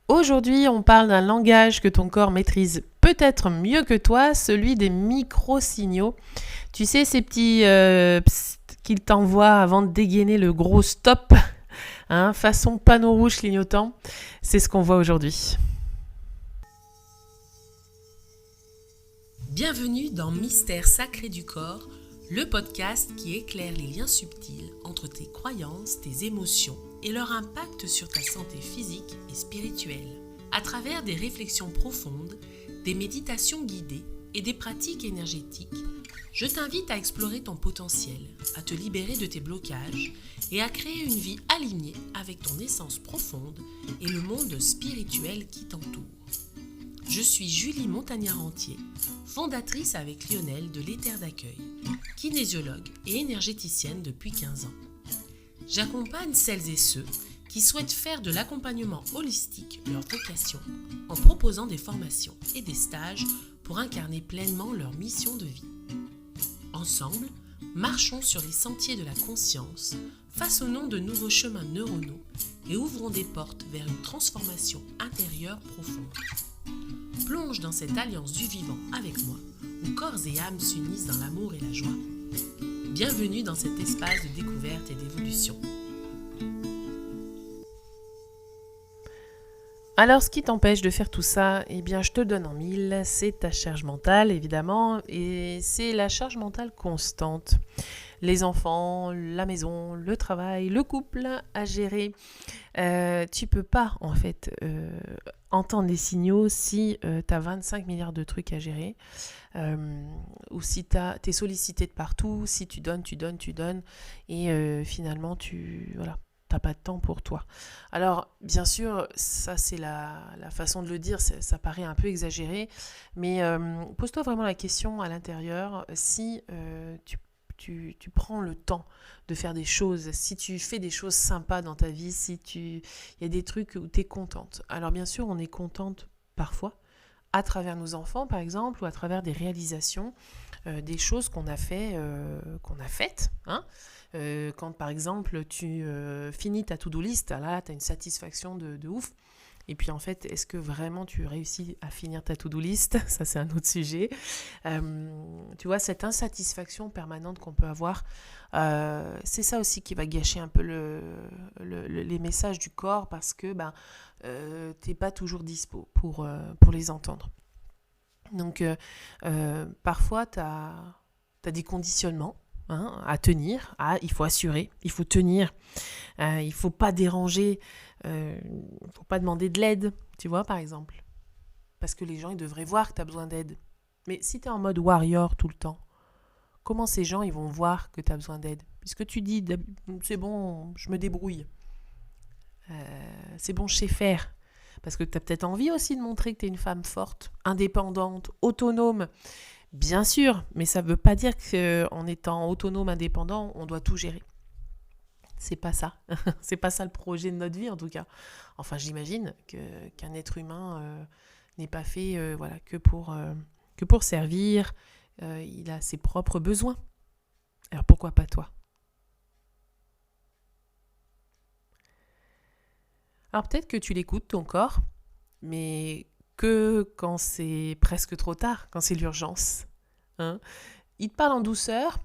Aujourd'hui, on parle d'un langage que ton corps maîtrise peut-être mieux que toi, celui des micro-signaux. Tu sais, ces petits psst qu'il t'envoie avant de dégainer le gros stop, façon panneau rouge clignotant. C'est ce qu'on voit aujourd'hui. Bienvenue dans Mystère sacré du corps, le podcast qui éclaire les liens subtils entre tes croyances, tes émotions et leur impact sur ta santé physique et spirituelle. À travers des réflexions profondes, des méditations guidées et des pratiques énergétiques, je t'invite à explorer ton potentiel, à te libérer de tes blocages et à créer une vie alignée avec ton essence profonde et le monde spirituel qui t'entoure. Je suis Julie Montagnard-Rentier, fondatrice avec Lionel de l'Éther d'accueil, kinésiologue et énergéticienne depuis 15 ans. J'accompagne celles et ceux qui souhaitent faire de l'accompagnement holistique leur vocation en proposant des formations et des stages pour incarner pleinement leur mission de vie. Ensemble, marchons sur les sentiers de la conscience, façonnons de nouveaux chemins neuronaux et ouvrons des portes vers une transformation intérieure profonde. Plonge dans cette alliance du vivant avec moi, où corps et âme s'unissent dans l'amour et la joie. Bienvenue dans cet espace de découverte et d'évolution. Alors, ce qui t'empêche de faire tout ça, eh bien, je te le donne en mille, c'est ta charge mentale, évidemment, et c'est la charge mentale constante. Les enfants, la maison, le travail, le couple à gérer. Tu peux pas, en fait, entendre les signaux si tu as 25 milliards de trucs à gérer, ou si tu es sollicité de partout, si tu donnes, et finalement, t'as pas de temps pour toi. Alors, bien sûr, ça c'est la façon de le dire, ça paraît un peu exagéré, mais pose-toi vraiment la question à l'intérieur, si tu prends le temps de faire des choses, si tu fais des choses sympas dans ta vie, il y a des trucs où tu es contente. Alors bien sûr, on est contente parfois, à travers nos enfants par exemple, ou à travers des réalisations, des choses qu'on a faites, quand par exemple tu finis ta to-do list, là tu as une satisfaction de ouf. Et puis en fait, est-ce que vraiment tu réussis à finir ta to-do list ? Ça c'est un autre sujet. Tu vois, cette insatisfaction permanente qu'on peut avoir, c'est ça aussi qui va gâcher un peu les messages du corps, parce que t'es pas toujours dispo pour les entendre. Donc parfois tu as des conditionnements à tenir, il faut assurer, il faut tenir, il faut pas déranger, faut pas demander de l'aide, tu vois, par exemple. Parce que les gens, ils devraient voir que tu as besoin d'aide. Mais si tu es en mode warrior tout le temps, comment ces gens, ils vont voir que tu as besoin d'aide ? Puisque tu dis, c'est bon, je me débrouille. C'est bon, je sais faire. Parce que tu as peut-être envie aussi de montrer que tu es une femme forte, indépendante, autonome. Bien sûr, mais ça ne veut pas dire qu'en étant autonome, indépendant, on doit tout gérer. C'est pas ça. C'est pas ça le projet de notre vie, en tout cas. Enfin, j'imagine qu'un être humain n'est pas fait que pour servir. Il a ses propres besoins. Alors pourquoi pas toi ? Alors peut-être que tu l'écoutes, ton corps, mais que quand c'est presque trop tard, quand c'est l'urgence. Il te parle en douceur.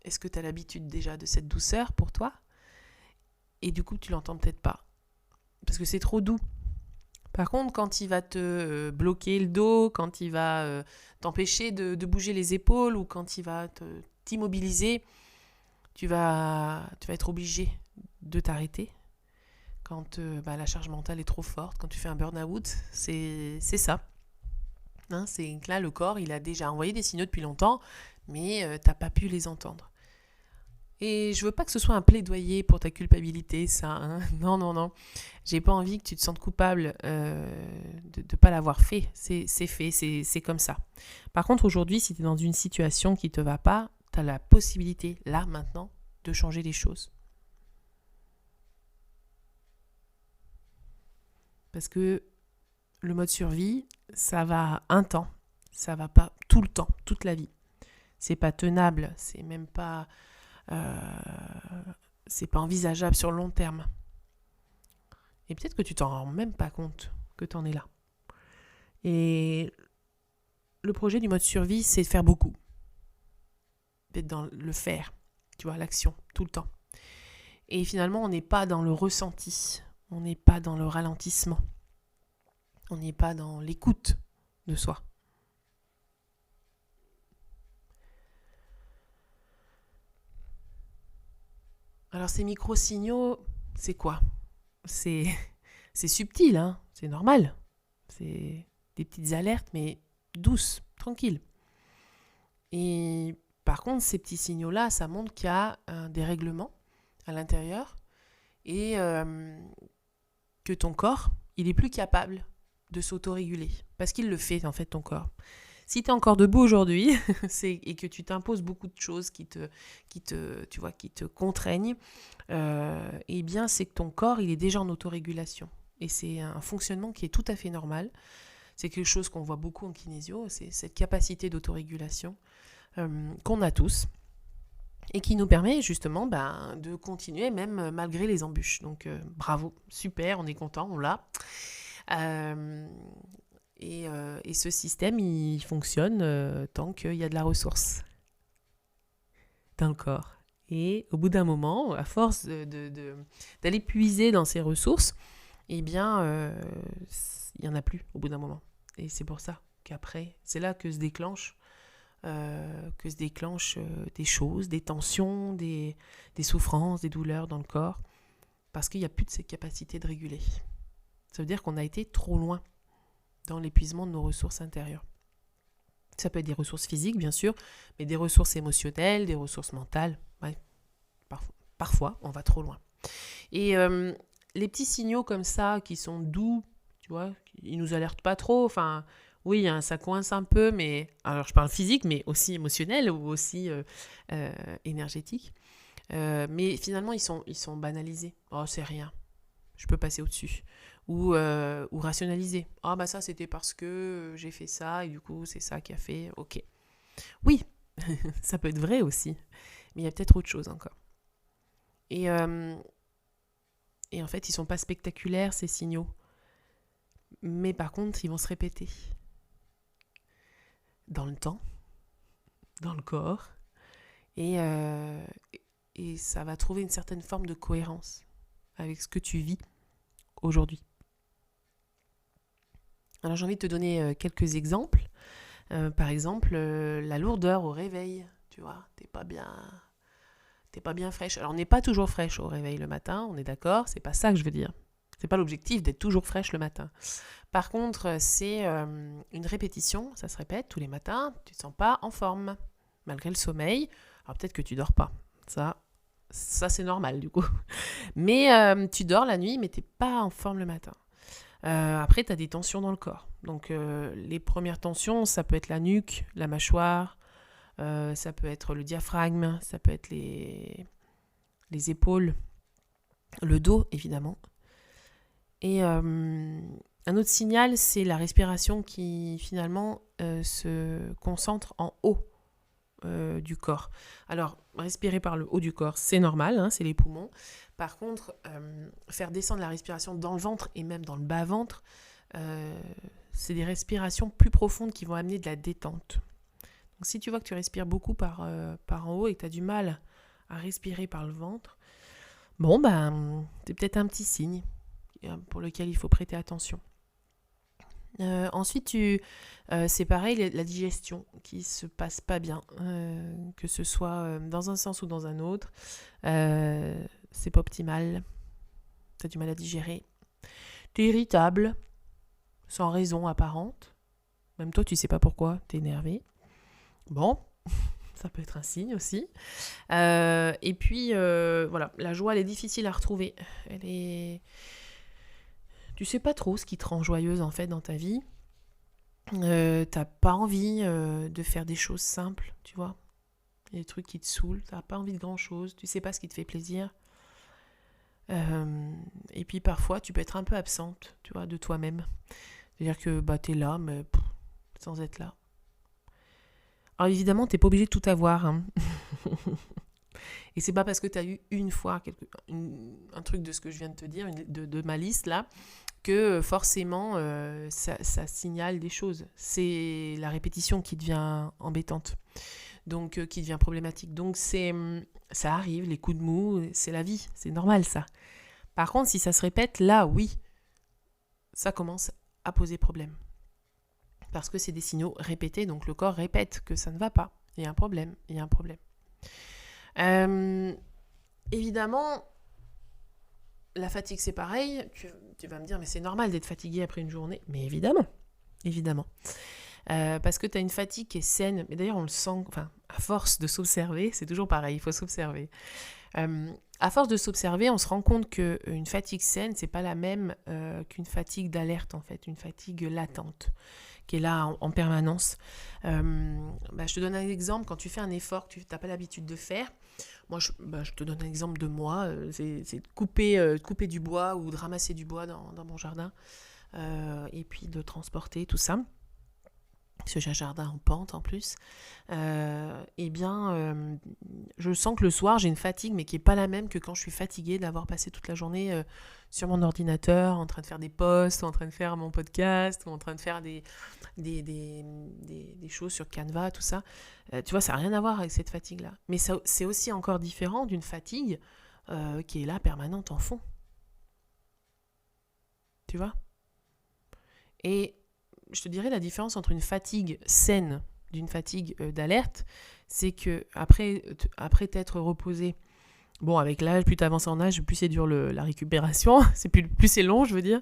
Est-ce que tu as l'habitude déjà de cette douceur pour toi ? Et du coup, tu l'entends peut-être pas, parce que c'est trop doux. Par contre, quand il va te bloquer le dos, quand il va t'empêcher de bouger les épaules, ou quand il va t'immobiliser, tu vas être obligé de t'arrêter. Quand la charge mentale est trop forte, quand tu fais un burn-out, c'est ça. C'est que là, le corps, il a déjà envoyé des signaux depuis longtemps, mais t'as pas pu les entendre. Et je veux pas que ce soit un plaidoyer pour ta culpabilité, ça. Non. J'ai pas envie que tu te sentes coupable de pas l'avoir fait. C'est fait, c'est comme ça. Par contre, aujourd'hui, si tu es dans une situation qui te va pas, tu as la possibilité, là, maintenant, de changer les choses. Parce que le mode survie, ça va un temps. Ça va pas tout le temps, toute la vie. C'est pas tenable, c'est même pas... c'est pas envisageable sur le long terme. Et peut-être que tu t'en rends même pas compte. que tu en es là. Et le projet du mode survie, c'est de faire beaucoup. D'être dans le faire, tu vois, l'action, tout le temps. Et finalement, on n'est pas dans le ressenti, on n'est pas dans le ralentissement, on n'est pas dans l'écoute de soi. Alors ces micro-signaux, c'est quoi ? C'est subtil, hein, c'est normal. C'est des petites alertes, mais douces, tranquilles. Et par contre, ces petits signaux-là, ça montre qu'il y a un dérèglement à l'intérieur et que ton corps, il est plus capable de s'autoréguler. Parce qu'il le fait, en fait, ton corps. Si tu es encore debout aujourd'hui et que tu t'imposes beaucoup de choses qui te contraignent, eh bien, c'est que ton corps, il est déjà en autorégulation. Et c'est un fonctionnement qui est tout à fait normal. C'est quelque chose qu'on voit beaucoup en kinésio, c'est cette capacité d'autorégulation qu'on a tous et qui nous permet justement de continuer même malgré les embûches. Donc bravo, super, on est content, on l'a. Et ce système, il fonctionne tant qu'il y a de la ressource dans le corps. Et au bout d'un moment, à force d'aller puiser dans ces ressources, eh bien, il n'y en a plus au bout d'un moment. Et c'est pour ça qu'après, c'est là que se déclenchent des choses, des tensions, des souffrances, des douleurs dans le corps, parce qu'il n'y a plus de cette capacité de réguler. Ça veut dire qu'on a été trop loin dans l'épuisement de nos ressources intérieures. Ça peut être des ressources physiques, bien sûr, mais des ressources émotionnelles, des ressources mentales. Ouais, parfois, on va trop loin. Et les petits signaux comme ça, qui sont doux, tu vois, ils nous alertent pas trop. Enfin, oui, hein, ça coince un peu, mais alors je parle physique, mais aussi émotionnel ou aussi énergétique. Mais finalement, ils sont banalisés. Oh, c'est rien. Je peux passer au-dessus. Ou rationaliser. Ah, bah ça, c'était parce que j'ai fait ça, et du coup, c'est ça qui a fait. Ok. Oui, ça peut être vrai aussi. Mais il y a peut-être autre chose encore. Et en fait, ils ne sont pas spectaculaires, ces signaux. Mais par contre, ils vont se répéter. Dans le temps, dans le corps. Et ça va trouver une certaine forme de cohérence avec ce que tu vis aujourd'hui. Alors j'ai envie de te donner quelques exemples. Par exemple, la lourdeur au réveil. Tu vois, t'es pas bien fraîche. Alors on n'est pas toujours fraîche au réveil le matin, on est d'accord, c'est pas ça que je veux dire. C'est pas l'objectif d'être toujours fraîche le matin. Par contre, c'est une répétition, ça se répète tous les matins, tu te sens pas en forme, malgré le sommeil. Alors peut-être que tu dors pas, ça c'est normal du coup. Mais tu dors la nuit, mais t'es pas en forme le matin. Après, tu as des tensions dans le corps. Donc les premières tensions, ça peut être la nuque, la mâchoire, ça peut être le diaphragme, ça peut être les épaules, le dos évidemment. Et un autre signal, c'est la respiration qui finalement se concentre en haut du corps. Alors, respirer par le haut du corps, c'est normal, hein, c'est les poumons. Par contre, faire descendre la respiration dans le ventre et même dans le bas-ventre, c'est des respirations plus profondes qui vont amener de la détente. Donc, si tu vois que tu respires beaucoup par en haut et que tu as du mal à respirer par le ventre, bon, c'est peut-être un petit signe pour lequel il faut prêter attention. Ensuite, c'est pareil, la digestion qui se passe pas bien, que ce soit dans un sens ou dans un autre, c'est pas optimal, t'as du mal à digérer, t'es irritable, sans raison apparente, même toi tu sais pas pourquoi, t'es énervé, bon, ça peut être un signe aussi, et puis voilà, la joie elle est difficile à retrouver, tu sais pas trop ce qui te rend joyeuse en fait dans ta vie. T'as pas envie de faire des choses simples, tu vois. Il y a des trucs qui te saoulent, t'as pas envie de grand chose, tu sais pas ce qui te fait plaisir. Et puis parfois tu peux être un peu absente, tu vois, de toi-même. C'est-à-dire que t'es là, mais sans être là. Alors évidemment, t'es pas obligé de tout avoir, hein. Et c'est pas parce que t'as eu une fois un truc de ce que je viens de te dire, de ma liste là, que forcément ça signale des choses. C'est la répétition qui devient embêtante, donc qui devient problématique. Donc ça arrive, les coups de mou, c'est la vie, c'est normal ça. Par contre, si ça se répète, là oui, ça commence à poser problème. Parce que c'est des signaux répétés, donc le corps répète que ça ne va pas. Il y a un problème, il y a un problème. Évidemment, la fatigue c'est pareil. Tu vas me dire, mais c'est normal d'être fatigué après une journée. Mais évidemment, évidemment. Parce que tu as une fatigue qui est saine. Mais d'ailleurs, on le sent, à force de s'observer, c'est toujours pareil, il faut s'observer. À force de s'observer, on se rend compte qu'une fatigue saine, c'est pas la même qu'une fatigue d'alerte, en fait, une fatigue latente, qui est là en permanence. Je te donne un exemple. Quand tu fais un effort que tu n'as pas l'habitude de faire, moi, je te donne un exemple de moi, c'est de couper du bois ou de ramasser du bois dans mon jardin, et puis de transporter tout ça. Parce que j'ai un jardin en pente en plus, je sens que le soir j'ai une fatigue, mais qui n'est pas la même que quand je suis fatiguée d'avoir passé toute la journée sur mon ordinateur, en train de faire des posts, ou en train de faire mon podcast, ou en train de faire des choses sur Canva, tout ça. Tu vois, ça n'a rien à voir avec cette fatigue-là. Mais ça, c'est aussi encore différent d'une fatigue qui est là, permanente, en fond. Tu vois ? Et je te dirais la différence entre une fatigue saine d'une fatigue d'alerte, c'est que après t'être reposé, bon, avec l'âge, plus tu avances en âge, plus c'est dur la récupération, c'est plus c'est long, je veux dire,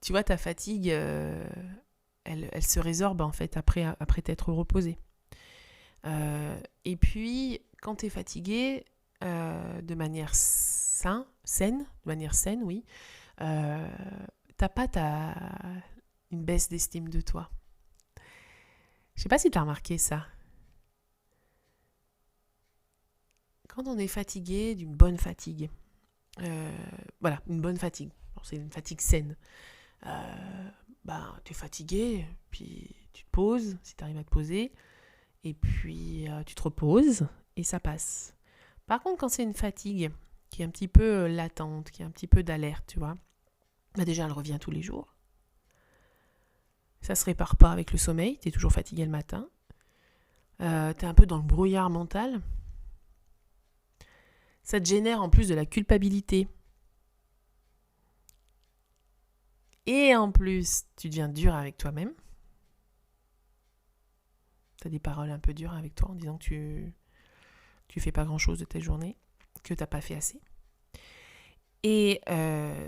tu vois, ta fatigue, elle se résorbe en fait après t'être reposé. Et puis, quand tu es fatigué, de manière saine, oui, t'as pas une baisse d'estime de toi. Je sais pas si tu as remarqué ça. Quand on est fatigué d'une bonne fatigue, une bonne fatigue, c'est une fatigue saine, tu es fatigué, puis tu te poses, si tu arrives à te poser, et puis tu te reposes, et ça passe. Par contre, quand c'est une fatigue qui est un petit peu latente, qui est un petit peu d'alerte, tu vois, déjà, elle revient tous les jours. Ça ne se répare pas avec le sommeil. Tu es toujours fatigué le matin. Tu es un peu dans le brouillard mental. Ça te génère en plus de la culpabilité. Et en plus, tu deviens dur avec toi-même. Tu as des paroles un peu dures avec toi en disant que tu fais pas grand-chose de ta journée, que tu n'as pas fait assez. Et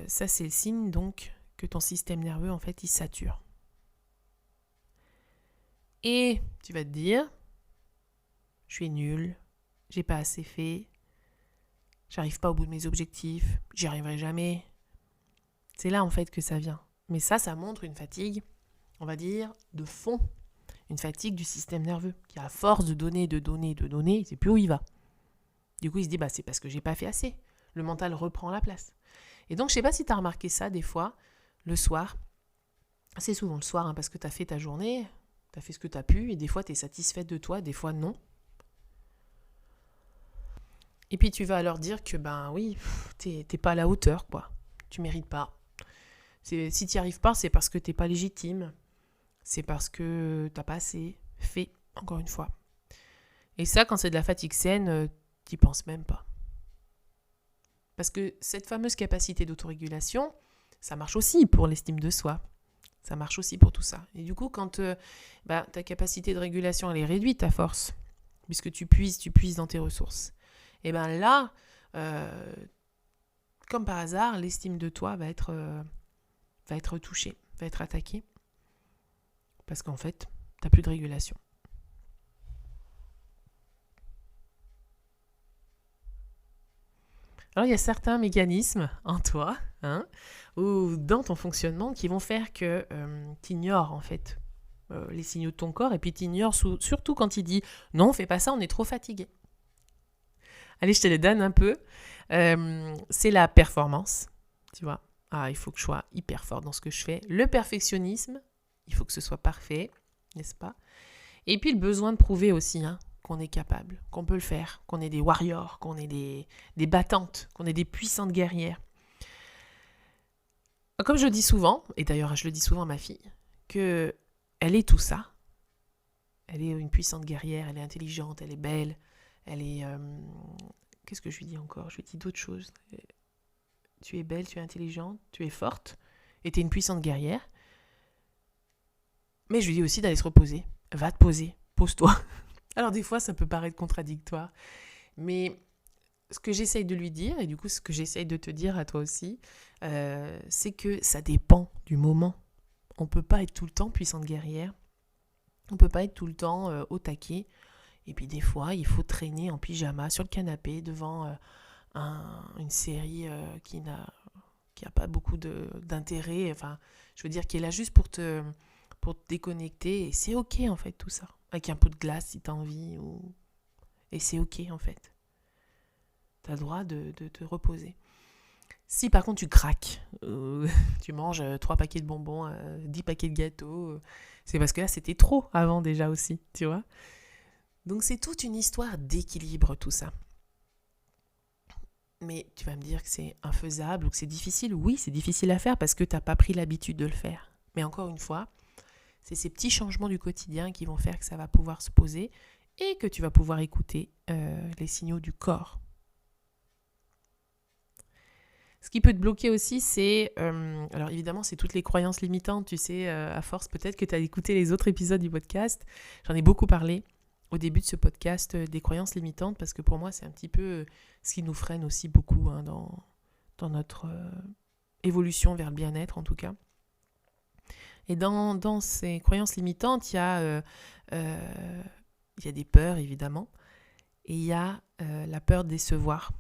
ça, c'est le signe donc que ton système nerveux, en fait, il sature. Et tu vas te dire, je suis nulle, j'ai pas assez fait, j'arrive pas au bout de mes objectifs, j'y arriverai jamais. C'est là, en fait, que ça vient. Mais ça montre une fatigue, on va dire, de fond. Une fatigue du système nerveux, qui à force de donner, il sait plus où il va. Du coup, il se dit, c'est parce que j'ai pas fait assez. Le mental reprend la place. Et donc, je sais pas si tu as remarqué ça des fois, le soir. C'est souvent le soir, parce que tu as fait ta journée, tu as fait ce que tu as pu, et des fois, tu es satisfaite de toi, des fois, non. Et puis, tu vas alors dire que, oui, t'es pas à la hauteur, quoi. Tu mérites pas. Si tu n'y arrives pas, c'est parce que t'es pas légitime. C'est parce que t'as pas assez fait, encore une fois. Et ça, quand c'est de la fatigue saine, t'y penses même pas. Parce que cette fameuse capacité d'autorégulation, ça marche aussi pour l'estime de soi. Ça marche aussi pour tout ça. Et du coup, quand ta capacité de régulation elle est réduite à force, puisque tu puises dans tes ressources, et là, comme par hasard, l'estime de toi va être touchée, va être attaquée. Parce qu'en fait, tu n'as plus de régulation. Alors, il y a certains mécanismes en toi, ou dans ton fonctionnement, qui vont faire que tu ignores, en fait, les signaux de ton corps, et puis tu ignores surtout quand il dit « Non, fais pas ça, on est trop fatigué ». Allez, je te les donne un peu. C'est la performance, tu vois. Il faut que je sois hyper fort dans ce que je fais. Le perfectionnisme, il faut que ce soit parfait, n'est-ce pas ? Et puis le besoin de prouver aussi, qu'on est capable, qu'on peut le faire, qu'on est des warriors, qu'on est des battantes, qu'on est des puissantes guerrières. Comme je le dis souvent, et d'ailleurs je le dis souvent à ma fille, qu'elle est tout ça. Elle est une puissante guerrière, elle est intelligente, elle est belle, elle est... Qu'est-ce que je lui dis encore ? Je lui dis d'autres choses. Tu es belle, tu es intelligente, tu es forte, et tu es une puissante guerrière. Mais je lui dis aussi d'aller se reposer. Va te poser, pose-toi. Alors des fois, ça peut paraître contradictoire, mais ce que j'essaye de lui dire, et du coup ce que j'essaye de te dire à toi aussi, c'est que ça dépend du moment. On ne peut pas être tout le temps puissante guerrière, on ne peut pas être tout le temps au taquet, et puis des fois, il faut traîner en pyjama sur le canapé devant une série qui n'a pas beaucoup d'intérêt, enfin, je veux dire, qui est là juste pour te déconnecter, et c'est ok en fait tout ça, avec un pot de glace si t'as envie, et c'est ok en fait. T'as le droit de te reposer. Si par contre tu craques, tu manges 3 paquets de bonbons, 10 paquets de gâteaux, c'est parce que là c'était trop avant déjà aussi, tu vois. Donc c'est toute une histoire d'équilibre tout ça. Mais tu vas me dire que c'est infaisable ou que c'est difficile. Oui, c'est difficile à faire parce que tu n'as pas pris l'habitude de le faire. Mais encore une fois, c'est ces petits changements du quotidien qui vont faire que ça va pouvoir se poser et que tu vas pouvoir écouter les signaux du corps. Ce qui peut te bloquer aussi, c'est... alors évidemment, c'est toutes les croyances limitantes. Tu sais, à force peut-être que tu as écouté les autres épisodes du podcast. J'en ai beaucoup parlé au début de ce podcast des croyances limitantes parce que pour moi, c'est un petit peu ce qui nous freine aussi beaucoup dans notre évolution vers le bien-être en tout cas. Et dans ces croyances limitantes, il y a des peurs évidemment et il y a la peur de décevoir.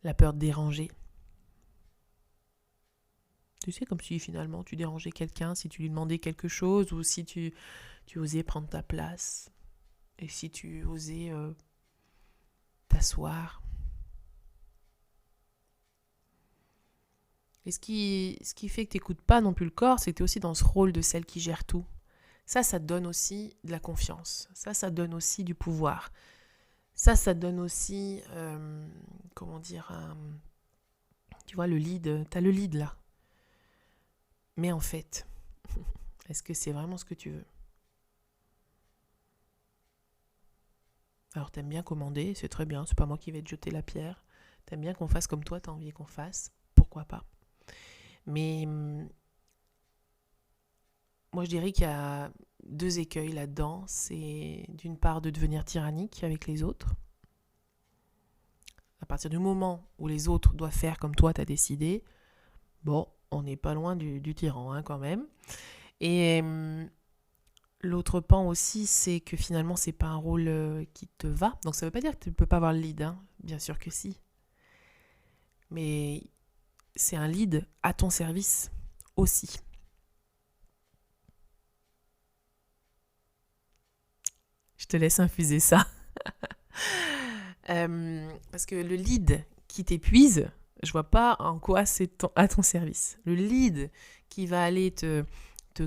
La peur de déranger. Tu sais, comme si finalement tu dérangeais quelqu'un, si tu lui demandais quelque chose ou si tu osais prendre ta place et si tu osais t'asseoir. Et ce qui fait que tu n'écoutes pas non plus le corps, c'est que tu es aussi dans ce rôle de celle qui gère tout. Ça te donne aussi de la confiance. Ça te donne aussi du pouvoir. Ça te donne aussi, tu vois, le lead. Tu as le lead là. Mais en fait, est-ce que c'est vraiment ce que tu veux ? Alors t'aimes bien commander, c'est très bien, c'est pas moi qui vais te jeter la pierre. T'aimes bien qu'on fasse comme toi, t'as envie qu'on fasse, pourquoi pas ? Mais moi je dirais qu'il y a 2 écueils là-dedans. C'est d'une part de devenir tyrannique avec les autres. À partir du moment où les autres doivent faire comme toi t'as décidé, bon, on n'est pas loin du tyran hein, quand même. Et l'autre pan aussi, c'est que finalement, c'est pas un rôle qui te va. Donc ça veut pas dire que tu ne peux pas avoir le lead, hein. Bien sûr que si. Mais c'est un lead à ton service aussi. Je te laisse infuser ça. Parce que le lead qui t'épuise, je vois pas en quoi c'est à ton service. Le lead qui va aller te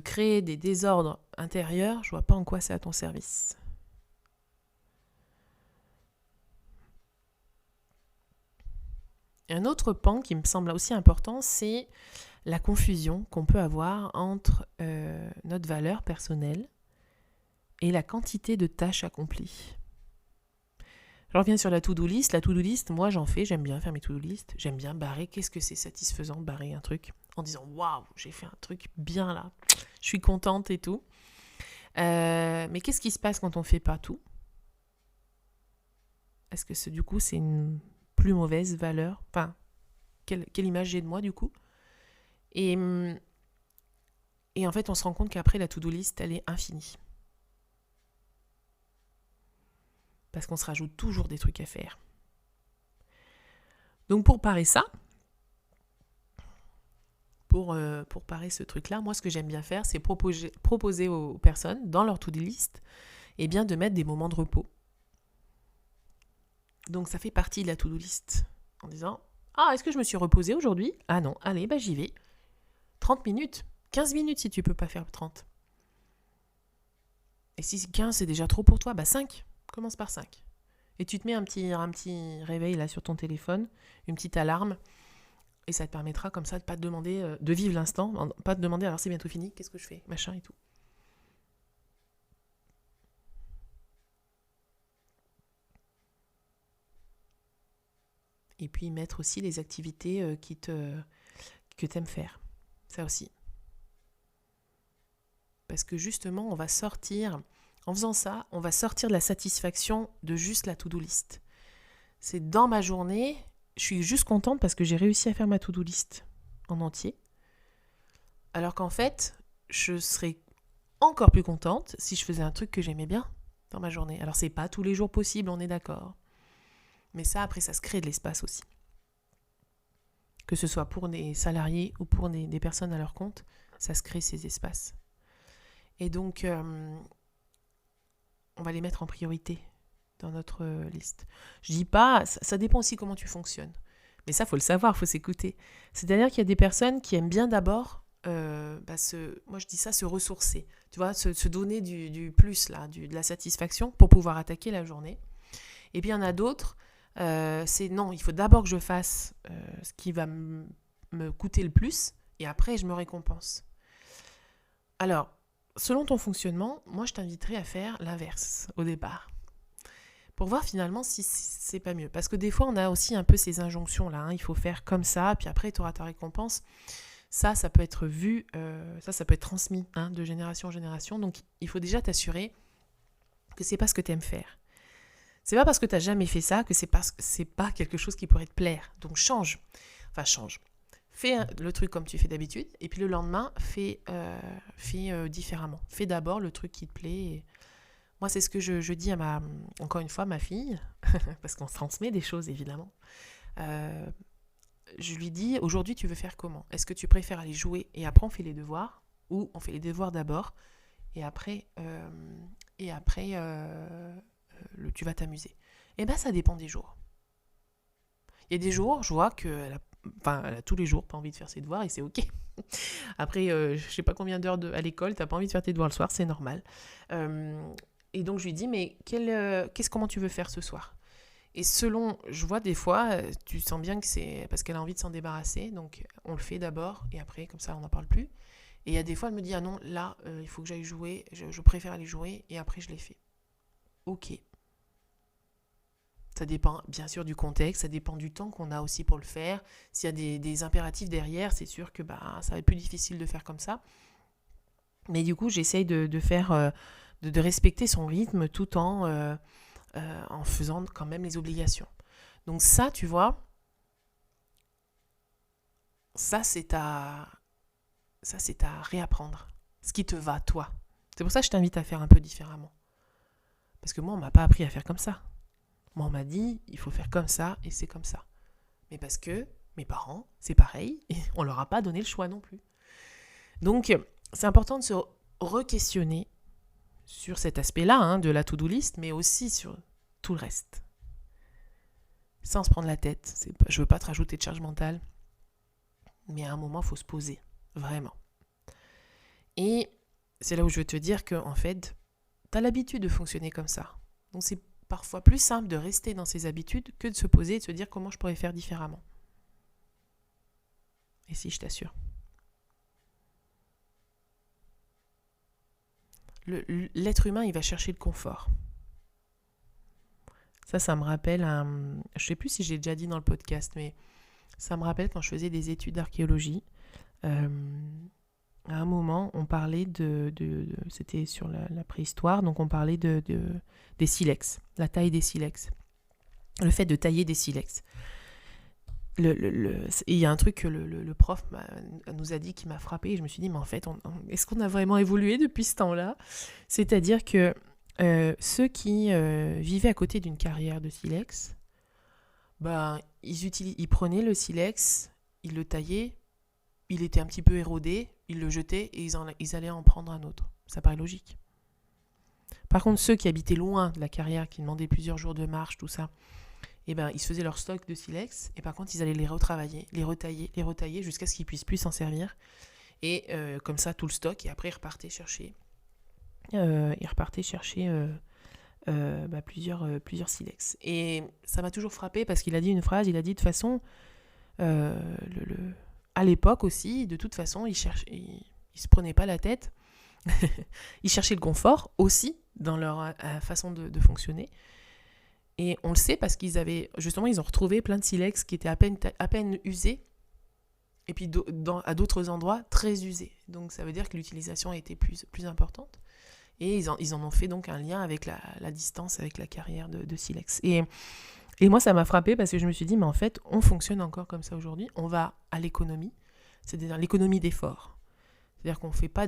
créer des désordres intérieurs, je vois pas en quoi c'est à ton service. Un autre pan qui me semble aussi important, c'est la confusion qu'on peut avoir entre notre valeur personnelle et la quantité de tâches accomplies. Je reviens sur la to-do list. La to-do list, moi j'en fais, j'aime bien faire mes to-do list. J'aime bien barrer. Qu'est-ce que c'est satisfaisant de barrer un truc en disant waouh, j'ai fait un truc bien là. Je suis contente et tout. Mais qu'est-ce qui se passe quand on ne fait pas tout ? Est-ce que du coup c'est une plus mauvaise valeur ? Enfin, quelle image j'ai de moi du coup ? Et en fait on se rend compte qu'après la to-do list elle est infinie. Parce qu'on se rajoute toujours des trucs à faire. Donc pour parer ça, pour parer ce truc-là, moi ce que j'aime bien faire, c'est proposer aux personnes, dans leur to-do list, eh bien, de mettre des moments de repos. Donc ça fait partie de la to-do list. En disant, est-ce que je me suis reposée aujourd'hui ? Ah non, allez, j'y vais. 30 minutes, 15 minutes si tu peux pas faire 30. Et si 15 c'est déjà trop pour toi, 5. Commence par 5. Et tu te mets un petit réveil là sur ton téléphone, une petite alarme, et ça te permettra comme ça de pas te demander, de vivre l'instant, pas te demander alors c'est bientôt fini, qu'est-ce que je fais, machin et tout. Et puis mettre aussi les activités que tu aimes faire. Ça aussi. Parce que justement, on va sortir, en faisant ça, on va sortir de la satisfaction de juste la to-do list. C'est dans ma journée, je suis juste contente parce que j'ai réussi à faire ma to-do list en entier. Alors qu'en fait, je serais encore plus contente si je faisais un truc que j'aimais bien dans ma journée. Alors c'est pas tous les jours possible, on est d'accord. Mais ça, après, ça se crée de l'espace aussi. Que ce soit pour des salariés ou pour des personnes à leur compte, ça se crée ces espaces. Et donc, on va les mettre en priorité dans notre liste. Je dis pas, ça dépend aussi comment tu fonctionnes. Mais ça, il faut le savoir, il faut s'écouter. C'est-à-dire qu'il y a des personnes qui aiment bien d'abord, moi je dis ça, se ressourcer. Tu vois, se donner du plus, là, de la satisfaction pour pouvoir attaquer la journée. Et puis il y en a d'autres, c'est non, il faut d'abord que je fasse ce qui va me coûter le plus et après je me récompense. Alors, selon ton fonctionnement, moi je t'inviterais à faire l'inverse au départ. Pour voir finalement si c'est pas mieux. Parce que des fois on a aussi un peu ces injonctions-là, il faut faire comme ça, puis après tu auras ta récompense. Ça peut être vu, ça peut être transmis de génération en génération. Donc il faut déjà t'assurer que c'est pas ce que tu aimes faire. C'est pas parce que tu n'as jamais fait ça que c'est pas quelque chose qui pourrait te plaire. Donc change. Fais le truc comme tu fais d'habitude, et puis le lendemain, fais différemment. Fais d'abord le truc qui te plaît. Et moi, c'est ce que je dis à encore une fois, ma fille, parce qu'on se transmet des choses, évidemment. Je lui dis, aujourd'hui, tu veux faire comment ? Est-ce que tu préfères aller jouer et après on fait les devoirs, ou on fait les devoirs d'abord, et après tu vas t'amuser. Eh bien, ça dépend des jours. Il y a des jours, je vois qu'elle a tous les jours pas envie de faire ses devoirs et c'est ok. Après, je sais pas combien d'heures à l'école, t'as pas envie de faire tes devoirs le soir, c'est normal. Et donc, je lui dis, mais comment tu veux faire ce soir ? Et je vois des fois, tu sens bien que c'est parce qu'elle a envie de s'en débarrasser, donc on le fait d'abord et après, comme ça, on n'en parle plus. Et il y a des fois, elle me dit, ah non, là, il faut que j'aille jouer, je préfère aller jouer et après, je les fais. Ok. Ça dépend bien sûr du contexte, ça dépend du temps qu'on a aussi pour le faire. S'il y a des impératifs derrière, c'est sûr que ça va être plus difficile de faire comme ça. Mais du coup, j'essaye de faire, de respecter son rythme tout en faisant quand même les obligations. Donc ça, tu vois, ça c'est à réapprendre. Ce qui te va, toi. C'est pour ça que je t'invite à faire un peu différemment. Parce que moi, on m'a pas appris à faire comme ça. Moi, on m'a dit, il faut faire comme ça et c'est comme ça. Mais parce que mes parents, c'est pareil, et on leur a pas donné le choix non plus. Donc, c'est important de se re-questionner sur cet aspect-là de la to-do list, mais aussi sur tout le reste. Sans se prendre la tête. Je veux pas te rajouter de charge mentale, mais à un moment, il faut se poser, vraiment. Et c'est là où je veux te dire que, en fait, tu as l'habitude de fonctionner comme ça. Donc, c'est parfois plus simple de rester dans ses habitudes que de se poser et de se dire comment je pourrais faire différemment. Et si, je t'assure. L'être humain, il va chercher le confort. Ça me rappelle je ne sais plus si j'ai déjà dit dans le podcast, mais ça me rappelle quand je faisais des études d'archéologie. À un moment, on parlait c'était sur la préhistoire, donc on parlait des silex, la taille des silex, le fait de tailler des silex. Il y a un truc que le prof nous a dit qui m'a frappée, et je me suis dit, mais en fait, est-ce qu'on a vraiment évolué depuis ce temps-là ? C'est-à-dire que ceux qui vivaient à côté d'une carrière de silex, ils prenaient le silex, ils le taillaient, il était un petit peu érodé, ils le jetaient et ils allaient en prendre un autre. Ça paraît logique. Par contre, ceux qui habitaient loin de la carrière, qui demandaient plusieurs jours de marche, tout ça, ils se faisaient leur stock de silex et par contre, ils allaient les retravailler, les retailler jusqu'à ce qu'ils puissent plus s'en servir. Et comme ça, tout le stock, et après, ils repartaient chercher plusieurs silex. Et ça m'a toujours frappée parce qu'il a dit une phrase, il a dit de toute façon, à l'époque aussi, de toute façon, il se prenait pas la tête, ils cherchaient le confort aussi dans leur façon de fonctionner. Et on le sait parce qu'ils ont retrouvé plein de silex qui étaient à peine usés, et puis à d'autres endroits très usés. Donc ça veut dire que l'utilisation a été plus importante. Et ils en ont fait donc un lien avec la distance, avec la carrière de silex. Et moi, ça m'a frappée parce que je me suis dit, mais en fait, on fonctionne encore comme ça aujourd'hui. On va à l'économie, c'est-à-dire l'économie d'effort. C'est-à-dire qu'on fait pas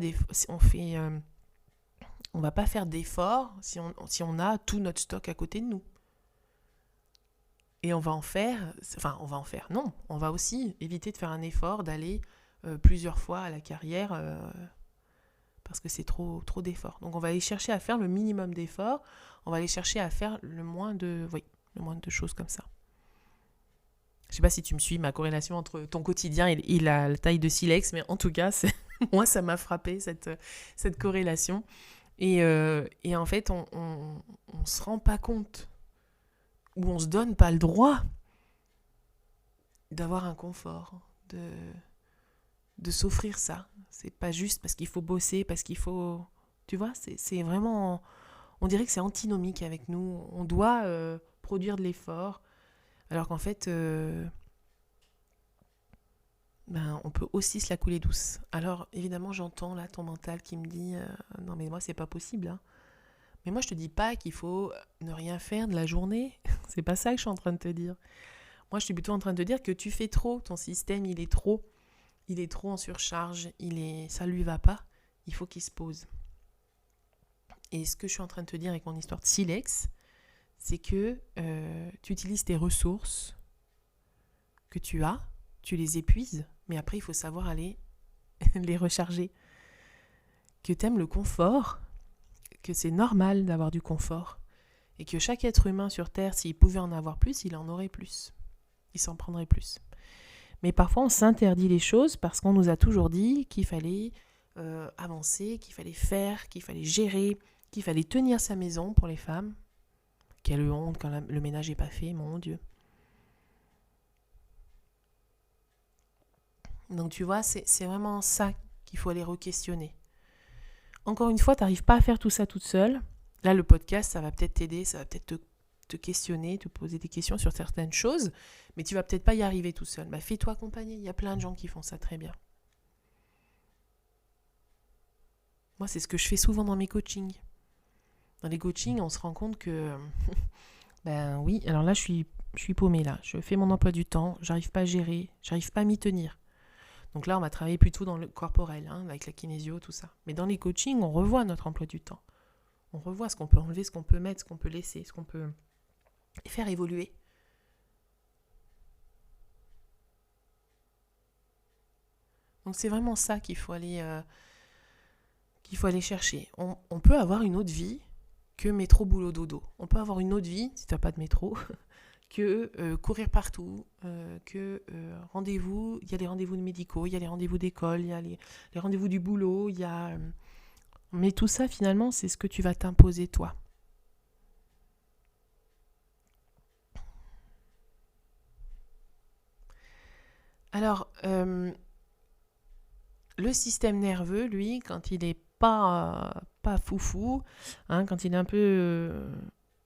on va pas faire d'efforts si on a tout notre stock à côté de nous. Et on va aussi éviter de faire un effort, d'aller plusieurs fois à la carrière parce que c'est trop d'efforts. Donc on va aller chercher à faire le minimum d'efforts, on va aller chercher à faire le moins de choses comme ça. Je sais pas si tu me suis, ma corrélation entre ton quotidien et la taille de silex, mais en tout cas, moi ça m'a frappé cette corrélation. Et en fait, on se rend pas compte, ou on se donne pas le droit d'avoir un confort, de s'offrir ça. C'est pas juste parce qu'il faut bosser, parce qu'il faut... Tu vois, c'est vraiment... On dirait que c'est antinomique avec nous. On doit produire de l'effort, alors qu'en fait, on peut aussi se la couler douce. Alors, évidemment, j'entends là ton mental qui me dit non, mais moi, c'est pas possible. Hein. Mais moi, je te dis pas qu'il faut ne rien faire de la journée. C'est pas ça que je suis en train de te dire. Moi, je suis plutôt en train de te dire que tu fais trop. Ton système, il est trop en surcharge. Ça lui va pas. Il faut qu'il se pose. Et ce que je suis en train de te dire avec mon histoire de silex, c'est que tu utilises tes ressources que tu as, tu les épuises, mais après, il faut savoir aller les recharger. Que tu aimes le confort, que c'est normal d'avoir du confort, et que chaque être humain sur Terre, s'il pouvait en avoir plus, il en aurait plus. Il s'en prendrait plus. Mais parfois, on s'interdit les choses parce qu'on nous a toujours dit qu'il fallait avancer, qu'il fallait faire, qu'il fallait gérer, qu'il fallait tenir sa maison pour les femmes. Quelle honte quand le ménage n'est pas fait, mon Dieu. Donc tu vois, c'est vraiment ça qu'il faut aller re-questionner. Encore une fois, tu n'arrives pas à faire tout ça toute seule. Là, le podcast, ça va peut-être t'aider, ça va peut-être te questionner, te poser des questions sur certaines choses, mais tu vas peut-être pas y arriver tout seul. Fais-toi accompagner, il y a plein de gens qui font ça très bien. Moi, c'est ce que je fais souvent dans mes coachings. Dans les coachings, on se rend compte que... oui, alors là, je suis paumée, là. Je fais mon emploi du temps, j'arrive pas à gérer, j'arrive pas à m'y tenir. Donc là, on va travailler plutôt dans le corporel, avec la kinésio, tout ça. Mais dans les coachings, on revoit notre emploi du temps. On revoit ce qu'on peut enlever, ce qu'on peut mettre, ce qu'on peut laisser, ce qu'on peut faire évoluer. Donc c'est vraiment ça qu'il faut aller chercher. On peut avoir une autre vie que métro, boulot, dodo. On peut avoir une autre vie, si tu n'as pas de métro, que courir partout, rendez-vous, il y a les rendez-vous médicaux, il y a les rendez-vous d'école, il y a les rendez-vous du boulot, il y a... Mais tout ça, finalement, c'est ce que tu vas t'imposer, toi. Alors, le système nerveux, lui, quand il n'est pas foufou, quand il est un peu...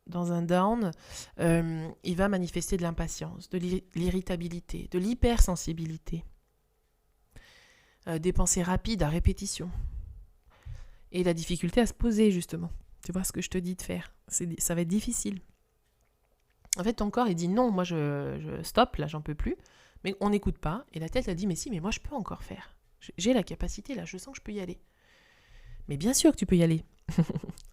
dans un down, il va manifester de l'impatience, de l'irritabilité, de l'hypersensibilité, des pensées rapides à répétition, et la difficulté à se poser, justement. Tu vois ce que je te dis de faire, ça va être difficile. En fait, ton corps, il dit non, moi je stop, là j'en peux plus, mais on n'écoute pas, et la tête, elle dit mais si, mais moi je peux encore faire. J'ai la capacité, là, je sens que je peux y aller. Mais bien sûr que tu peux y aller.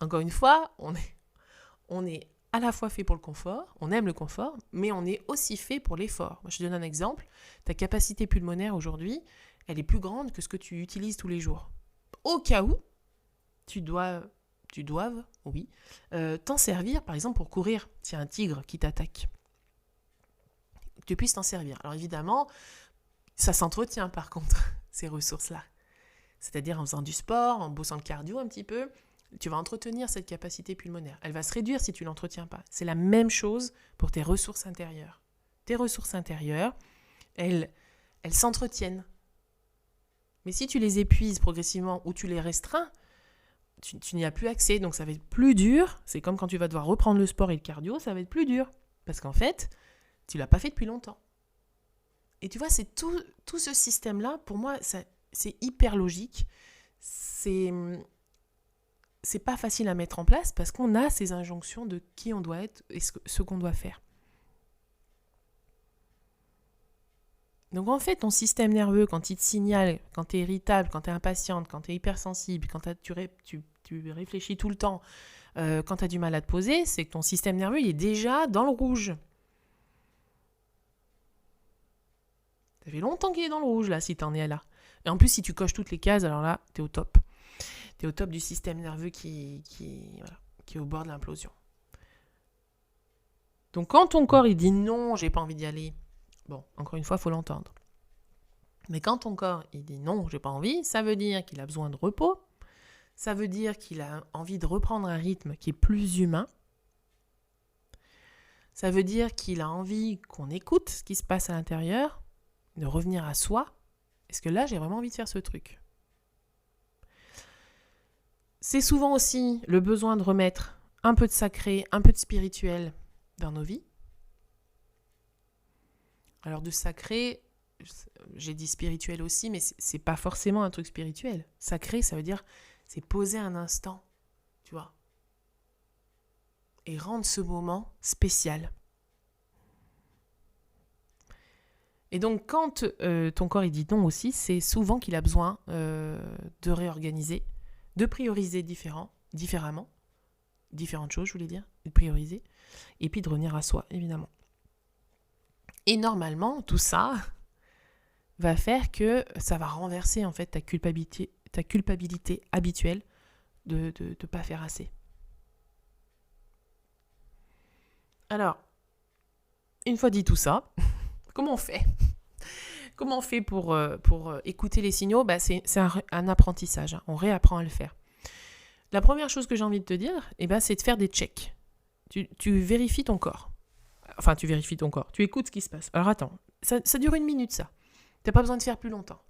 Encore une fois, on est à la fois fait pour le confort, on aime le confort, mais on est aussi fait pour l'effort. Moi, je te donne un exemple. Ta capacité pulmonaire aujourd'hui, elle est plus grande que ce que tu utilises tous les jours. Au cas où, tu doives, t'en servir, par exemple, pour courir. S'il y a un tigre qui t'attaque, tu puisses t'en servir. Alors évidemment, ça s'entretient par contre, ces ressources-là. C'est-à-dire en faisant du sport, en bossant le cardio un petit peu, tu vas entretenir cette capacité pulmonaire. Elle va se réduire si tu ne l'entretiens pas. C'est la même chose pour tes ressources intérieures. Tes ressources intérieures, elles s'entretiennent. Mais si tu les épuises progressivement ou tu les restreins, tu n'y as plus accès. Donc ça va être plus dur. C'est comme quand tu vas devoir reprendre le sport et le cardio, ça va être plus dur. Parce qu'en fait, tu ne l'as pas fait depuis longtemps. Et tu vois, c'est tout ce système-là, pour moi, c'est hyper logique. C'est pas facile à mettre en place parce qu'on a ces injonctions de qui on doit être et ce qu'on doit faire. Donc en fait, ton système nerveux, quand il te signale, quand tu es irritable, quand tu es impatiente, quand tu es hypersensible, quand tu réfléchis tout le temps, quand tu as du mal à te poser, c'est que ton système nerveux il est déjà dans le rouge. Ça fait longtemps qu'il est dans le rouge là, si tu en es là. Et en plus, si tu coches toutes les cases, alors là, tu es au top. Tu es au top du système nerveux qui est au bord de l'implosion. Donc quand ton corps il dit non, j'ai pas envie d'y aller, bon, encore une fois, il faut l'entendre. Mais quand ton corps il dit non, j'ai pas envie, ça veut dire qu'il a besoin de repos, ça veut dire qu'il a envie de reprendre un rythme qui est plus humain, ça veut dire qu'il a envie qu'on écoute ce qui se passe à l'intérieur, de revenir à soi. Est-ce que là, j'ai vraiment envie de faire ce truc ? C'est souvent aussi le besoin de remettre un peu de sacré, un peu de spirituel dans nos vies. Alors de sacré, j'ai dit spirituel aussi, mais c'est pas forcément un truc spirituel. Sacré, ça veut dire, c'est poser un instant, tu vois, et rendre ce moment spécial. Et donc, quand ton corps il dit non aussi, c'est souvent qu'il a besoin de réorganiser, de prioriser différemment, différentes choses, je voulais dire, de prioriser, et puis de revenir à soi, évidemment. Et normalement, tout ça va faire que ça va renverser en fait ta culpabilité habituelle de ne pas faire assez. Alors, une fois dit tout ça, comment on fait ? Comment on fait pour écouter les signaux ? C'est un apprentissage, hein. On réapprend à le faire. La première chose que j'ai envie de te dire, c'est de faire des checks. Tu vérifies ton corps. Enfin, tu vérifies ton corps. Tu écoutes ce qui se passe. Alors attends, ça dure 1 minute ça. Tu n'as pas besoin de faire plus longtemps.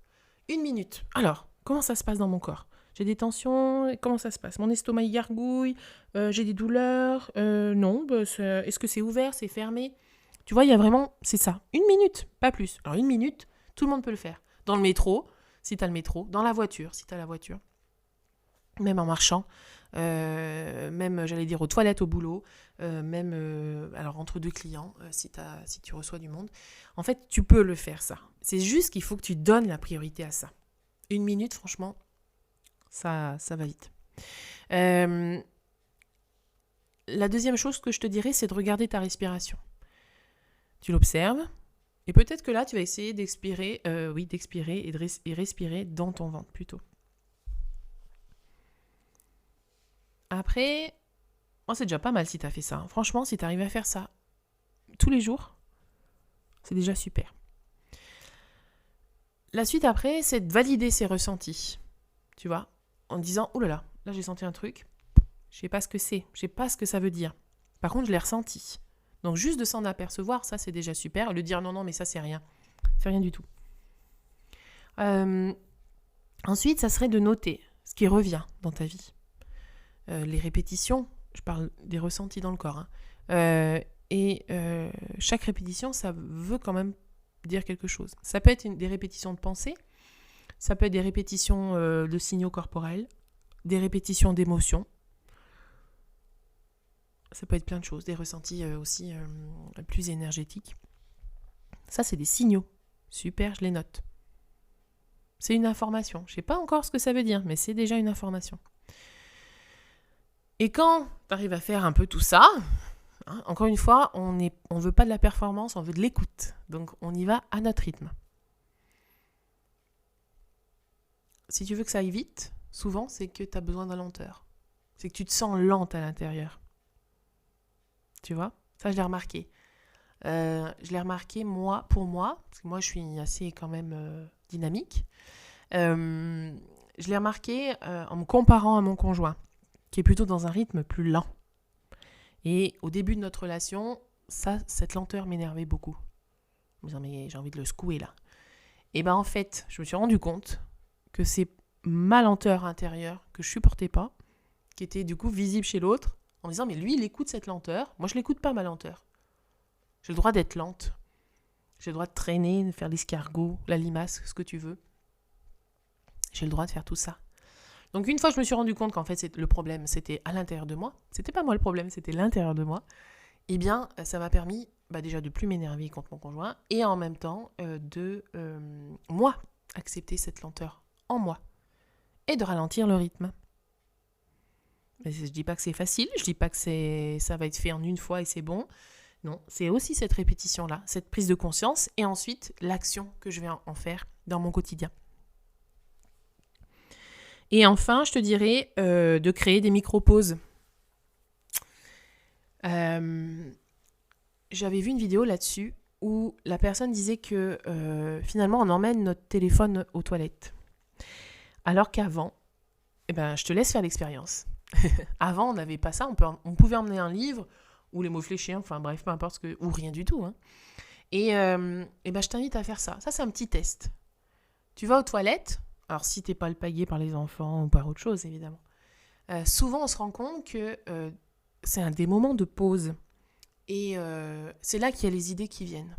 1 minute. Alors, comment ça se passe dans mon corps ? J'ai des tensions, comment ça se passe ? Mon estomac il gargouille, j'ai des douleurs, non, est-ce que c'est ouvert, c'est fermé ? Tu vois, il y a vraiment, c'est ça, 1 minute, pas plus. Alors 1 minute, tout le monde peut le faire. Dans le métro, si tu as le métro, dans la voiture, si tu as la voiture, même en marchant, même, j'allais dire, aux toilettes, au boulot, même, alors entre 2 clients, si tu reçois du monde. En fait, tu peux le faire, ça. C'est juste qu'il faut que tu donnes la priorité à ça. 1 minute, franchement, ça va vite. La deuxième chose que je te dirais, c'est de regarder ta respiration. Tu l'observes, et peut-être que là, tu vas essayer d'expirer et de respirer dans ton ventre plutôt. Après, c'est déjà pas mal si tu as fait ça. Franchement, si tu arrives à faire ça tous les jours, c'est déjà super. La suite après, c'est de valider ses ressentis. Tu vois, en disant, oh là, j'ai senti un truc, je sais pas ce que c'est, je sais pas ce que ça veut dire. Par contre, je l'ai ressenti. Donc juste de s'en apercevoir, ça c'est déjà super. Le dire non, mais ça c'est rien du tout. Ensuite, ça serait de noter ce qui revient dans ta vie. Les répétitions, je parle des ressentis dans le corps. Chaque répétition, ça veut quand même dire quelque chose. Ça peut être des répétitions de pensée, ça peut être des répétitions de signaux corporels, des répétitions d'émotions. Ça peut être plein de choses, des ressentis aussi plus énergétiques. Ça, c'est des signaux. Super, je les note. C'est une information. Je ne sais pas encore ce que ça veut dire, mais c'est déjà une information. Et quand tu arrives à faire un peu tout ça, hein, encore une fois, on ne veut pas de la performance, on veut de l'écoute. Donc, on y va à notre rythme. Si tu veux que ça aille vite, souvent, c'est que tu as besoin de lenteur. C'est que tu te sens lente à l'intérieur. Tu vois ? Ça, je l'ai remarqué. Je l'ai remarqué, pour moi, parce que moi, je suis assez quand même dynamique. Je l'ai remarqué en me comparant à mon conjoint, qui est plutôt dans un rythme plus lent. Et au début de notre relation, cette lenteur m'énervait beaucoup. Je me disais, mais j'ai envie de le secouer là. Et ben en fait, je me suis rendu compte que c'est ma lenteur intérieure que je supportais pas, qui était du coup visible chez l'autre, en me disant, mais lui, il écoute cette lenteur. Moi, je l'écoute pas, ma lenteur. J'ai le droit d'être lente. J'ai le droit de traîner, de faire l'escargot, la limace, ce que tu veux. J'ai le droit de faire tout ça. Donc une fois, je me suis rendu compte qu'en fait, le problème, c'était à l'intérieur de moi. C'était pas moi le problème, c'était l'intérieur de moi. Eh bien, ça m'a permis déjà de plus m'énerver contre mon conjoint et en même temps de, moi, accepter cette lenteur en moi et de ralentir le rythme. Mais je dis pas que c'est facile, je dis pas que ça va être fait en une fois et c'est bon. Non, c'est aussi cette répétition-là, cette prise de conscience et ensuite l'action que je vais en faire dans mon quotidien. Et enfin, je te dirais de créer des micro-pauses. J'avais vu une vidéo là-dessus où la personne disait que finalement, on emmène notre téléphone aux toilettes. Alors qu'avant, je te laisse faire l'expérience. Avant, on n'avait pas ça. On pouvait emmener un livre ou les mots fléchés, enfin bref, peu importe, ou rien du tout. Hein. Et je t'invite à faire ça. Ça, c'est un petit test. Tu vas aux toilettes. Alors, si t'es pas alpagué par les enfants ou par autre chose, évidemment. Souvent, on se rend compte que c'est des moments de pause. Et c'est là qu'il y a les idées qui viennent.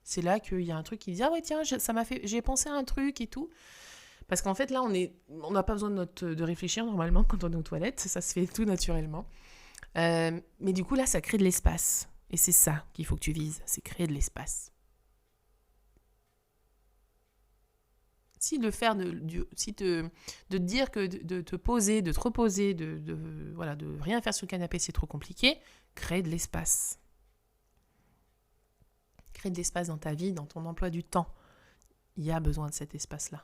C'est là qu'il y a un truc qui dit « Ah ouais, tiens, j'ai pensé à un truc et tout. » Parce qu'en fait, là, on n'a pas besoin de réfléchir normalement quand on est aux toilettes. Ça se fait tout naturellement. Mais du coup, là, ça crée de l'espace. Et c'est ça qu'il faut que tu vises, c'est créer de l'espace. Si de te dire que de te poser, de te reposer, de rien faire sur le canapé, c'est trop compliqué, crée de l'espace. Crée de l'espace dans ta vie, dans ton emploi du temps. Il y a besoin de cet espace-là.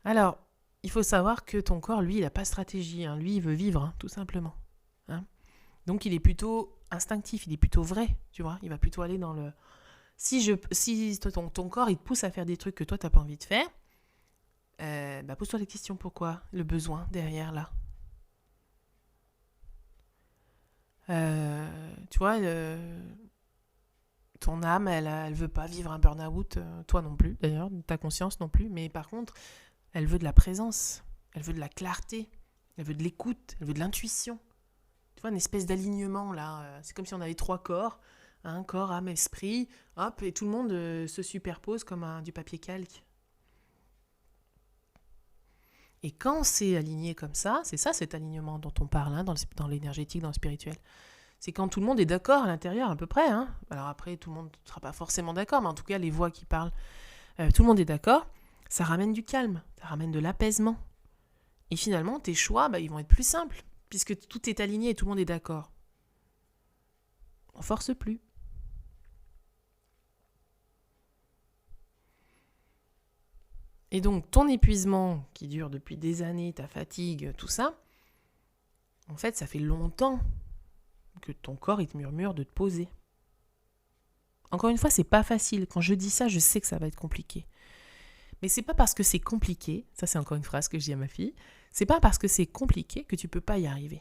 Alors, il faut savoir que ton corps, lui, il n'a pas de stratégie. Hein. Lui, il veut vivre, tout simplement. Hein. Donc, il est plutôt instinctif, il est plutôt vrai, tu vois. Il va plutôt aller dans le... Si ton corps, il te pousse à faire des trucs que toi, tu n'as pas envie de faire, pose-toi la question, pourquoi le besoin derrière, là. Tu vois, ton âme, elle veut pas vivre un burn-out, toi non plus, d'ailleurs, ta conscience non plus, mais par contre... Elle veut de la présence, elle veut de la clarté, elle veut de l'écoute, elle veut de l'intuition. Tu vois, une espèce d'alignement, là. C'est comme si on avait 3 corps, hein, corps, âme, esprit, hop, et tout le monde se superpose comme du papier calque. Et quand c'est aligné comme ça, c'est ça cet alignement dont on parle, hein, dans l'énergétique, dans le spirituel. C'est quand tout le monde est d'accord à l'intérieur, à peu près. Hein. Alors après, tout le monde ne sera pas forcément d'accord, mais en tout cas, les voix qui parlent, tout le monde est d'accord. Ça ramène du calme, ça ramène de l'apaisement. Et finalement, tes choix, ils vont être plus simples, puisque tout est aligné et tout le monde est d'accord. On force plus. Et donc, ton épuisement qui dure depuis des années, ta fatigue, tout ça, en fait, ça fait longtemps que ton corps, il te murmure de te poser. Encore une fois, c'est pas facile. Quand je dis ça, je sais que ça va être compliqué. Mais c'est pas parce que c'est compliqué, ça c'est encore une phrase que je dis à ma fille, c'est pas parce que c'est compliqué que tu peux pas y arriver.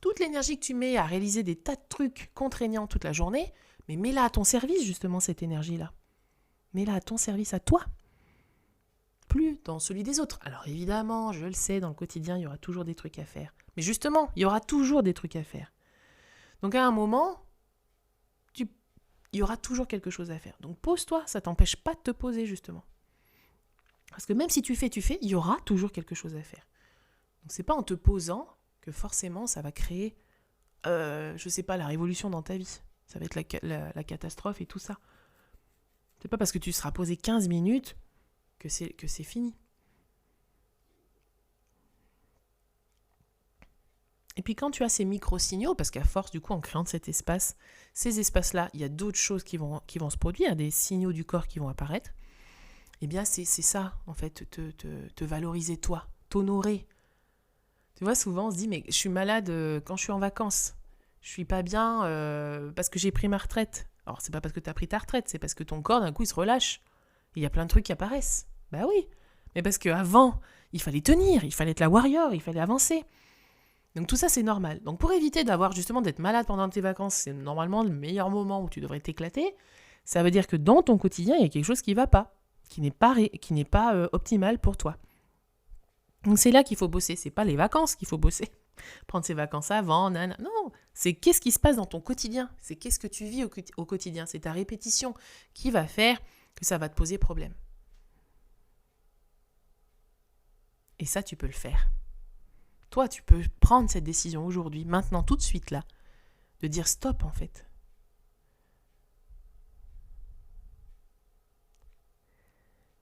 Toute l'énergie que tu mets à réaliser des tas de trucs contraignants toute la journée, mais mets-la à ton service justement cette énergie-là. Mets-la à ton service à toi. Plus dans celui des autres. Alors évidemment, je le sais, dans le quotidien, il y aura toujours des trucs à faire. Mais justement, il y aura toujours des trucs à faire. Donc à un moment, il y aura toujours quelque chose à faire. Donc pose-toi, ça t'empêche pas de te poser justement. Parce que même si tu fais, il y aura toujours quelque chose à faire. Donc c'est pas en te posant que forcément ça va créer, la révolution dans ta vie. Ça va être la catastrophe et tout ça. C'est pas parce que tu seras posé 15 minutes que c'est fini. Et puis quand tu as ces micro-signaux, parce qu'à force du coup en créant cet espace, ces espaces-là, il y a d'autres choses qui vont se produire, des signaux du corps qui vont apparaître. Eh bien, c'est ça, en fait, te valoriser toi, t'honorer. Tu vois, souvent, on se dit, mais je suis malade quand je suis en vacances. Je suis pas bien parce que j'ai pris ma retraite. Alors, c'est pas parce que tu as pris ta retraite, c'est parce que ton corps, d'un coup, il se relâche. Il y a plein de trucs qui apparaissent. Bah oui, mais parce qu'avant, il fallait tenir, il fallait être la warrior, il fallait avancer. Donc tout ça, c'est normal. Donc pour éviter d'être malade pendant tes vacances, c'est normalement le meilleur moment où tu devrais t'éclater, ça veut dire que dans ton quotidien, il y a quelque chose qui ne va pas, qui n'est pas optimal pour toi. Donc c'est là qu'il faut bosser, c'est pas les vacances qu'il faut bosser. Prendre ses vacances avant, non, c'est qu'est-ce qui se passe dans ton quotidien, c'est qu'est-ce que tu vis au quotidien, c'est ta répétition qui va faire que ça va te poser problème. Et ça, tu peux le faire. Toi, tu peux prendre cette décision aujourd'hui, maintenant, tout de suite là, de dire stop en fait.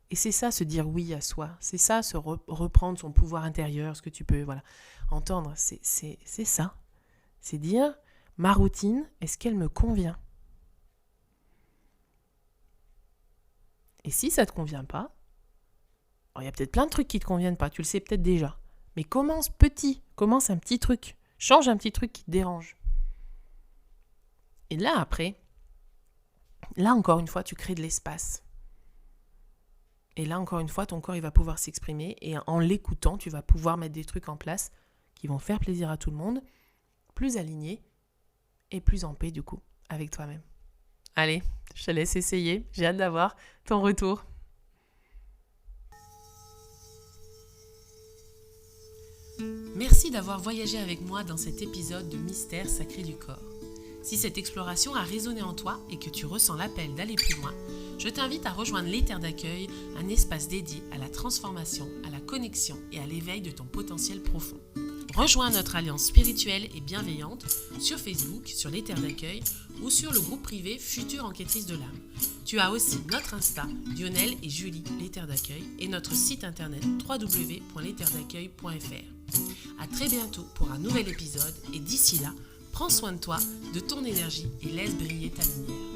Et c'est ça, se dire oui à soi. C'est ça, se reprendre son pouvoir intérieur, ce que tu peux entendre. C'est ça. C'est dire, ma routine, est-ce qu'elle me convient ? Et si ça ne te convient pas, il y a peut-être plein de trucs qui ne te conviennent pas, tu le sais peut-être déjà. Mais commence petit, commence un petit truc. Change un petit truc qui te dérange. Et là, après, encore une fois, tu crées de l'espace. Et là, encore une fois, ton corps, il va pouvoir s'exprimer. Et en l'écoutant, tu vas pouvoir mettre des trucs en place qui vont faire plaisir à tout le monde, plus alignés et plus en paix, du coup, avec toi-même. Allez, je te laisse essayer. J'ai hâte d'avoir ton retour. Merci d'avoir voyagé avec moi dans cet épisode de Mystère sacré du corps. Si cette exploration a résonné en toi et que tu ressens l'appel d'aller plus loin, je t'invite à rejoindre les terres d'accueil, un espace dédié à la transformation, à la connexion et à l'éveil de ton potentiel profond. Rejoins notre alliance spirituelle et bienveillante sur Facebook, sur les terres d'accueil ou sur le groupe privé Future Enquêtrice de l'âme. Tu as aussi notre Insta, Lionel et Julie, les terres d'accueil, et notre site internet www.lesterresdaccueil.fr. À très bientôt pour un nouvel épisode et d'ici là, prends soin de toi, de ton énergie et laisse briller ta lumière.